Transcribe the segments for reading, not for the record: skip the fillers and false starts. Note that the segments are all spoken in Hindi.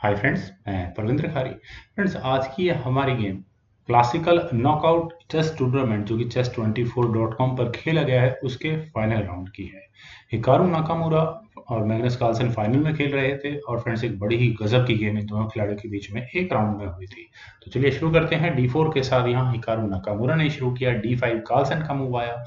हाय फ्रेंड्स, मैं परविंद्र खारी। फ्रेंड्स, आज की ये हमारी game classical knockout chess tournament जो कि chess24.com पर खेला गया है उसके फाइनल राउंड की है। हिकारू नाकामुरा और मैग्नस कार्लसन फाइनल में खेल रहे थे और फ्रेंड्स एक बड़ी ही गजब की गेम इन दोनों खिलाड़ियों के बीच में एक राउंड में हुई थी। तो चलिए शुरू करते हैं। D4 के साथ यहाँ हिकारू नाकामुरा ने शुरू किया। D5 कार्लसन का मूव आया।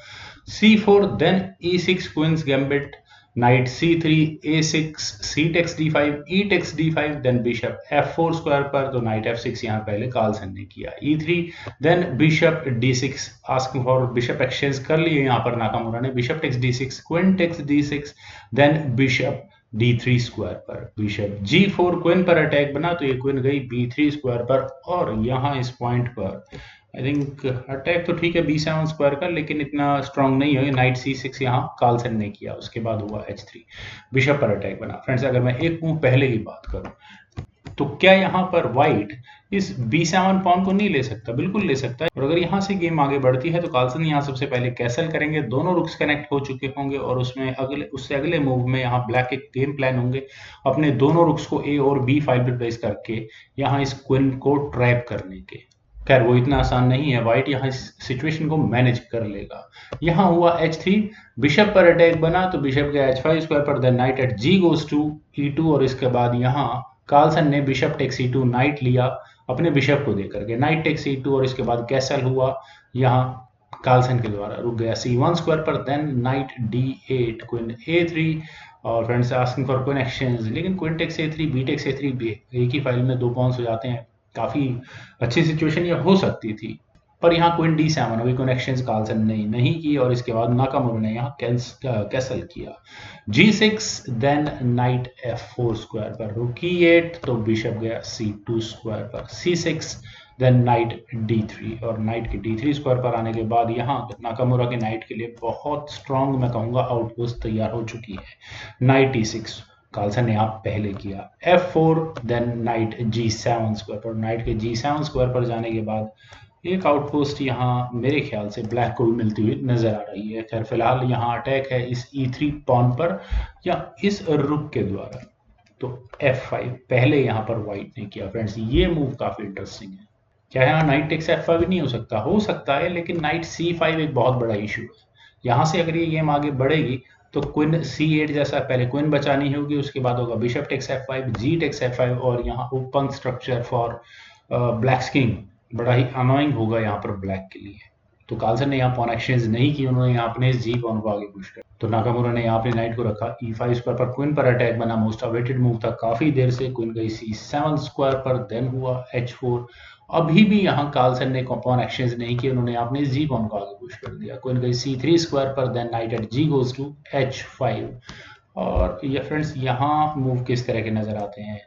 C4 then E6 queen's gambit, knight c3, a6, c takes d5, e takes d5, then bishop f4 square पर, तो knight f6 यहाँ पहले कार्लसन ने किया। e3 then bishop d6, asking for bishop exchange कर लिए यहाँ पर नाकामुरा ने। Bishop takes d6, queen takes d6, then bishop d3 square पर, बिशप g4, क्वीन पर अटैक बना तो ये क्वीन गई b3 स्क्वायर पर। और यहाँ इस पॉइंट पर आई थिंक अटैक तो ठीक है b7 स्क्वायर का, लेकिन इतना स्ट्रांग नहीं है। नाइट c6 यहाँ कार्लसन ने किया, उसके बाद हुआ h3, बिशप पर अटैक बना। फ्रेंड्स, अगर मैं एक मूव पहले की बात करूं तो क्या यहाँ पर व्हाइट इस b7 पॉन को नहीं ले सकता? बिल्कुल ले सकता है। और अगर यहाँ से गेम आगे बढ़ती है तो कार्लसन यहाँ सबसे पहले कैसल करेंगे। दोनों रुक्स कनेक्ट हो चुके होंगे और उससे अगले मूव में यहाँ ब्लैक के गेम प्लान होंगे अपने दोनों रुक्स को a और b फाइल पे प्लेस करके यहाँ इस क्वीन को ट्रैप करने के। खैर वो इतना आसान नहीं है, व्हाइट यहाँ इस सिचुएशन को मैनेज कर लेगा। यहाँ हुआ h3, बिशप पर अटैक बना तो बिशप गया h5 स्क्वायर पर, then knight at g goes to e2 और इसके बाद यहाँ कार्लसन ने बिशप टेक्स e2 नाइट लिया अपने बिशप को देकर के। नाइट टेक्स e2 और इसके बाद कैसल हुआ यहाँ कार्लसन के द्वारा, रुक गया c1 स्क्वायर पर, then night d8, queen a3 और friends asking for queen exchange, लेकिन queen takes a3, b takes a3 एक ही फाइल में दो पॉन्स हो जाते हैं। काफी अच्छी सिचुएशन ये हो सकती थी, पर यहाँ क्वीन d7 अभी कनेक्शंस कार्लसन ने नहीं की और इसके बाद नाकामुरा ने यहाँ कैसल किया। g6 then night f4 square पर, रुक e8 तो बिशप गया c2 स्क्वायर पर, c6 देन नाइट d3 और नाइट के d3 स्क्वायर पर आने के बाद यहाँ नाकामुरा के नाइट के लिए बहुत स्ट्रांग मैं कहूंगा आउटपोस्ट तैयार हो चुकी है। नाइट e6 कार्लसन ने आप पहले किया, f4 then knight g7 square पर, नाइट के g7 स्क्वायर पर जाने के बाद एक आउटपोस्ट यहाँ मेरे ख्याल से ब्लैक को भी मिलती हुई नजर आ रही है। खैर फिलहाल यहाँ अटैक है इस e3 पॉन पर या इस रुक के द्वारा, तो f5 पहले यहाँ पर व्हाइट ने किया। फ्रेंड्स, ये मूव काफी इंटरेस्टिंग है। क्या यहाँ नाइट टेक्स f5 नहीं हो सकता है, लेकिन नाइट c5 एक बहुत बड़ा इशू है। यहाँ से अगर ये गेम आगे बढ़ेगी तो क्वीन c8 जैसा पहले क्वीन बचानी होगी, उसके बाद होगा बिशप टेक्स f5, जी टेक्स f5 और यहाँ open structure for black king बड़ा ही अनोइंग होगा यहाँ पर ब्लैक के लिए। तो कार्लसन ने यहाँ पॉन एक्सचेंज नहीं की, उन्होंने यहाँ अपने जी पॉन को आगे पुश कर, तो नाकामुरा ने यहाँ अपने नाइट को रखा e5 स्क्वायर पर, क्वीन पर अटैक बना। मोस्ट अवेटेड मूव था काफी देर से, क्वीन गई c7 स्क्वायर पर, देन हुआ h4। अभी भी यहाँ कार्लसन ने पॉन एक्सचेंज नहीं किया, उन्होंने अपने जी पॉन को आगे पुश कर दिया। क्वीन गई c3 स्क्वायर पर, then knight at g goes to h5। और ये फ्रेंड्स यहाँ मूव किस तरह के नजर आते हैं?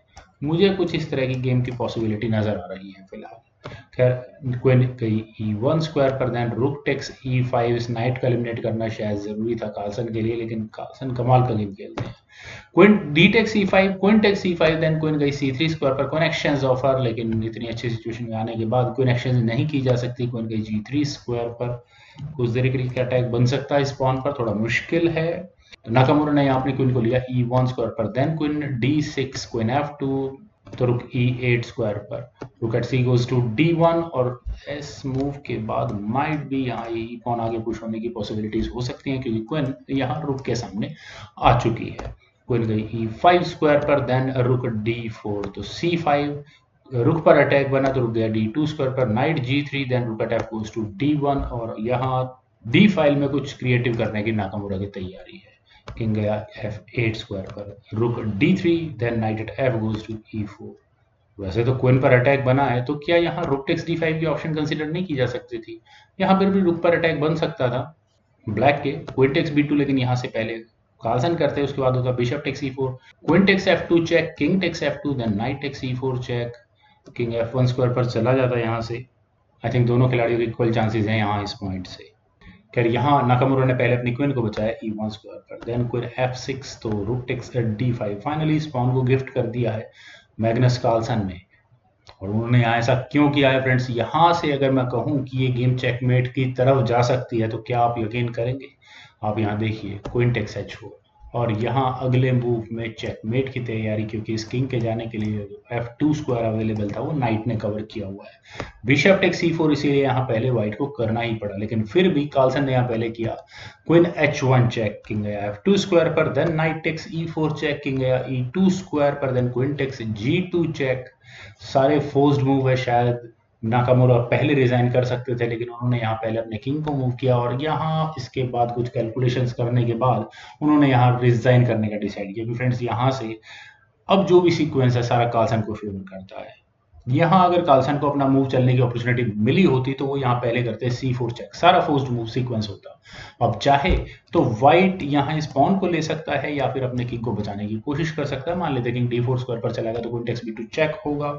मुझे कुछ इस तरह की गेम की पॉसिबिलिटी नजर आ रही है फिलहाल। खैर क्वीन गई e1 स्क्वायर पर, देन रुक टेक्स e5, इस नाइट को एलिमिनेट करना शायद जरूरी था कार्लसन के लिए, लेकिन कार्लसन कमाल का गेम खेलते हैं। Queen d takes e5, queen takes e5, then queen गई c3 स्क्वायर पर, क्वीन एक्सचेंज ऑफर, लेकिन इतनी अच्छी सिचुएशन में आने के बाद क्वीन एक्सचेंज नहीं की जा सकती। क्वीन गई g3 स्क्वायर पर, कुछ देर के लिए अटैक बन सकता है इस पॉन पर, थोड़ा मुश्किल है। तो नाकामुरा ने यहाँ अपनी क्वीन को लिया e1 स्क्वायर पर, then queen d6, queen f2 तो रुक e8 स्क्वायर पर, रुक eight c goes to d1 और इस मूव के बाद माइट भी यहाँ ये पॉन आगे पुश होने की पॉसिबिलिटीज हो सकती हैं, क्योंकि क्वीन यहाँ रुक के सामने आ चुकी है। क्वीन गई e5 स्क्वायर पर, देन रुक d4 तो c5, रुक पर अटैक बना तो रुक गया d2 स्क्वायर पर, knight g3, then rook at f goes to d1 और यहाँ d फाइल में कुछ क्रिएटिव करने की नाकामुरा की तैयारी है। किंग गया f8 स्क्वायर पर, rook d3, then knight at f goes to e4। वैसे तो क्वीन पर अटैक बना है, तो क्या यहाँ रुक टेक्स d5 की ऑप्शन कंसीडर नहीं की जा सकती थी? यहाँ पर भी रुक पर अटैक बन सकता था ब्लैक के, क्वीन टेक्स b2, लेकिन यहाँ से पहले कार्लसन करते, उसके बाद होता bishop takes e4, queen takes f2 check, king takes f2, then knight takes e4 check, king f1 square पर चला जाता है यहाँ से। आई थिंक दोनों खिलाड़ियों के इक्वल चांसेस हैं यहाँ इस पॉइंट से। खैर यहाँ नाकामुरा ने पहले अपनी क्वीन को बचाया e1 स्क्वायर पर, देन क्वीन f6 तो रुक टेक्स d5, फाइनली इस पॉन को गिफ्ट कर दिया है मैग्नस कार्लसन ने। और उन्होंने यहाँ ऐसा क्यों किया है फ्रेंड्स? यहाँ से अगर मैं कहूँ कि ये गेम चेकमेट की तरफ जा सकती है तो क्या आप यकीन करेंगे? आप यहाँ देखिए, क्वीन टेक्स h4, और यहाँ अगले मूव में चेकमेट की तैयारी, क्योंकि इस किंग के जाने के लिए F2 स्क्वायर अवेलेबल था वो नाइट ने कवर किया हुआ है। बिशप टेक C4, इसीलिए यहाँ पहले व्हाइट को करना ही पड़ा, लेकिन फिर भी कार्लसन ने यहाँ पहले किया। क्वीन H1 चेक, किंग गया F2 स्क्वायर पर, then knight takes E4 check, king गया E2 स्क्वायर पर, then queen takes G2 check. सारे फोर्स्ड मूव है, शायद नाकामुरा पहले रिजाइन कर सकते थे, लेकिन उन्होंने यहाँ पहले अपने किंग को मूव किया और यहाँ इसके बाद कुछ कैलकुलेशंस करने के बाद उन्होंने यहाँ रिजाइन करने का डिसाइड किया। फ्रेंड्स यहाँ से अब जो भी सीक्वेंस है सारा कार्लसन को फेवर करता है। यहाँ अगर कार्लसन को अपना मूव चलने की अपॉर्चुनिटी मिली होती तो वो यहाँ पहले करते C4 चेक, सारा फोर्स्ड मूव सीक्वेंस होता। अब चाहे तो व्हाइट यहाँ इस पॉन को ले सकता है या फिर अपने किंग को बचाने की कोशिश कर सकता है। मान लेते हैं किंग D4 स्क्वायर पर चला गया तो क्वीन टेक्स B2 चेक होगा,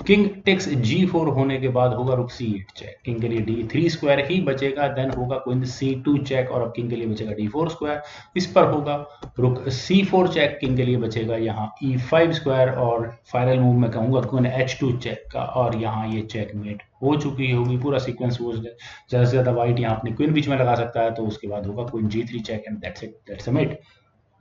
किंग टेक्स G4 होने के बाद होगा रुक C8 चेक, किंग के लिए D3 स्क्वायर ही बचेगा, देन होगा क्वीन C2 चेक और अब किंग के लिए बचेगा D4 स्क्वायर, इस पर होगा रुक C4 चेक, किंग के लिए बचेगा यहाँ E5 स्क्वायर और फाइनल मूव में कहूंगा क्वीन H2 चेक का, और यहाँ ये चेकमेट हो चुकी होगी। पूरा सीक्वेंस वो ज्यादा से ज्यादा व्हाइट यहाँ अपनी क्वीन बीच में लगा सकता है, तो उसके बाद होगा queen G3 check and that's it, that's a mate.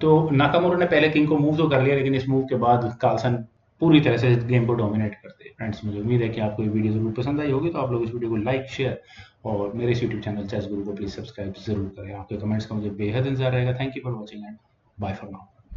तो नाकामुरा ने पहले किंग को मूव तो कर लिया, लेकिन इस मूव के बाद कार्लसन पूरी तरह से गेम को डोमिनेट करते हैं। फ्रेंड्स मुझे उम्मीद है कि आपको ये वीडियो जरूर पसंद आई होगी, तो आप लोग इस वीडियो को लाइक, शेयर और मेरे इस यूट्यूब चैनल चेस गुरु को प्लीज सब्सक्राइब जरूर करें। आपके कमेंट्स का मुझे बेहद इंतजार रहेगा। Thank you for watching and bye for now.